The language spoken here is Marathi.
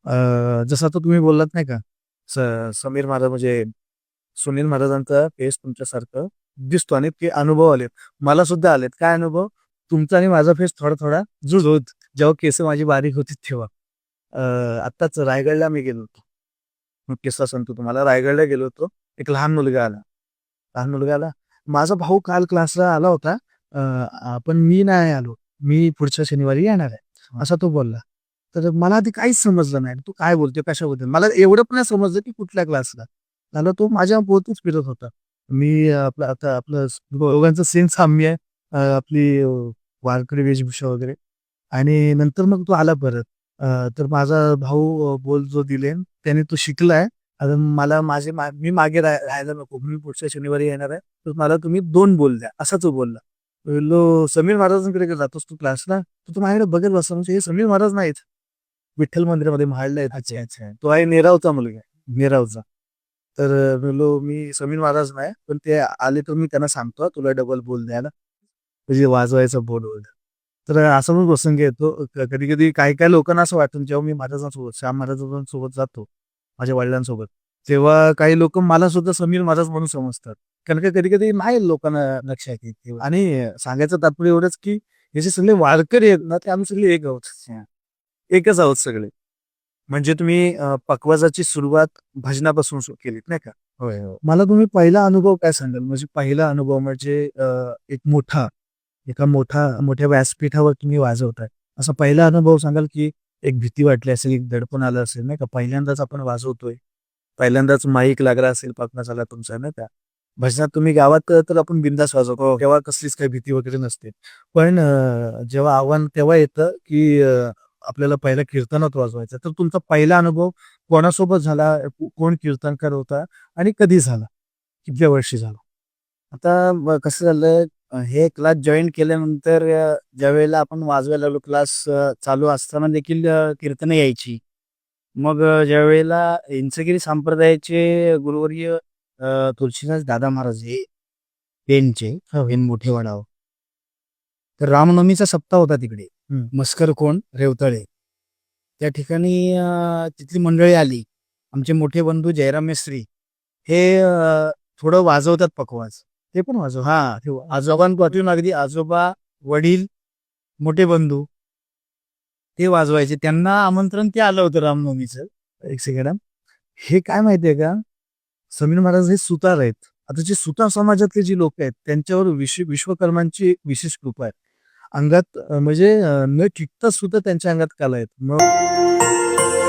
जसं आता तुम्ही बोललात नाही का, स समीर महाराज म्हणजे सुनील महाराजांचा फेस तुमच्यासारखं दिसतो आणि ते अनुभव आलेत. मला सुद्धा आलेत. काय अनुभव? तुमचा आणि माझा फेस थोडा-थोडा जुळत जेव्हा केस माझी बारीक होती तेव्हा. आत्ताच रायगडला मी गेलो होतो. मग किस्सा सांगतो तुम्हाला. रायगडला गेलो होतो. एक लहान मुलगा आला. लहान मुलगा आला. माझा भाऊ काल क्लासला आला होता. पण मी नाही आलो. मी पुढच्या शनिवारी येणार आहे. असा तो बोलला. तर मला आधी काहीच समजलं नाही. तू काय बोलतोय? कशाबद्दल? मला एवढं पण नाही समजलं की कुठल्या क्लासला. झालं तो माझ्या भोवतीच फिरत होता. मी आपलं आता आपलं दोघांचं सेम साम्य आहे. आपली वारकरी वेशभूषा वगैरे आणि नंतर मग तो आला परत. तर माझा भाऊ बोल जो दिलेन त्याने तो शिकलाय. आता मला मी मागे राहायला नको. मी पुढच्या शनिवारी येणार आहे. तर मला तुम्ही 2 बोल द्या. असा तो बोलला. बोललो, "समीर महाराजांकडे जातोस तू क्लासला? तर तू माझ्याकडे बघत बसला." म्हणजे हे समीर महाराज नाहीत. विठ्ठल मंदिरामध्ये महाडला आहेत. अच्छा, अच्छा. तो आहे नेरावचा मुलगा आहे. नेरावचा. तर बोललो, "मी समीर महाराज नाही, पण ते आले तर मी त्यांना सांगतो तुला डबल बोल द्यायला." म्हणजे वाजवायचा बोल वगैरे. तर असा पण प्रसंग येतो. कधी-कधी काही-काही लोकांना असं वाटतं जेव्हा मी महाराजांसोबत, श्याम महाराजांसोबत जातो, माझ्या वडिलांसोबत, तेव्हा काही लोकं मला सुद्धा समीर महाराज म्हणून समजतात. कारण का कधी-कधी नाही लोकांना लक्षात येत आणि सांगायचं तात्पर्य एवढंच, की हे जे सगळे वारकरी आहेत ना, ते आम्ही सगळे एक आहोत. एकच आहोत सगळे. म्हणजे तुम्ही पकवाजाची सुरुवात भजनापासून केलीत नाही का? होय, हो. मला तुम्ही पहिला अनुभव काय सांगाल? म्हणजे पहिला अनुभव म्हणजे एक मोठ्या व्यासपीठावर तुम्ही वाजवताय. असा पहिला अनुभव सांगाल, की एक भीती वाटली असेल, एक दडपण आलं असेल नाही का? पहिल्यांदाच आपण वाजवतोय. पहिल्यांदाच माईक लागला असेल पकवाजाला तुमचा नाही का? भजनात तुम्ही गावात तर आपण बिनधास्त वाजवतो. तेव्हा कसलीच काही भीती वगैरे नसते. पण जेव्हा आव्हान तेव्हा येतं, की आपल्याला पहिला कीर्तनात वाजवायचं. तर तुमचा पहिला अनुभव कोणासोबत झाला? कोण कीर्तनकार होता आणि कधी झाला? कितव्या वर्षी झाला? आता कसं झालं हे क्लास जॉइन केल्यानंतर ज्यावेळेला आपण वाजवायला लागलो क्लास चालू असताना देखील कीर्तनं यायची. मग ज्यावेळेला इंचगिरी संप्रदायाचे गुरुवर्य तुलसीदास दादा महाराज हे पेणचे, हो, हो. पेण मोठेवाडाव. तर रामनवमीचा सप्ताह होता तिकडे. हं. मस्करकोंड, रेवतळे. त्या ठिकाणी तिथली मंडळी आली. आमचे मोठे बंधू जयराम मेस्त्री हे थोडं वाजवतात पखवाज. ते पण वाजवतात. हां, ते आजोबांपाठून अगदी आजोबा, वडील, मोठे बंधू ते वाजवायचे. त्यांना आमंत्रण ते आलं होतं रामनवमीचं. एक सेकंड हां. हे काय माहितीये का? समीर महाराज हे सुतार आहेत. आता जे सुतार समाजातले जी लोकं आहेत, त्यांच्यावर विश्वकर्मांची एक विशेष कृपा आहे. अंगात म्हणजे न टिकता सुद्धा त्यांच्या अंगात कला आहेत. मग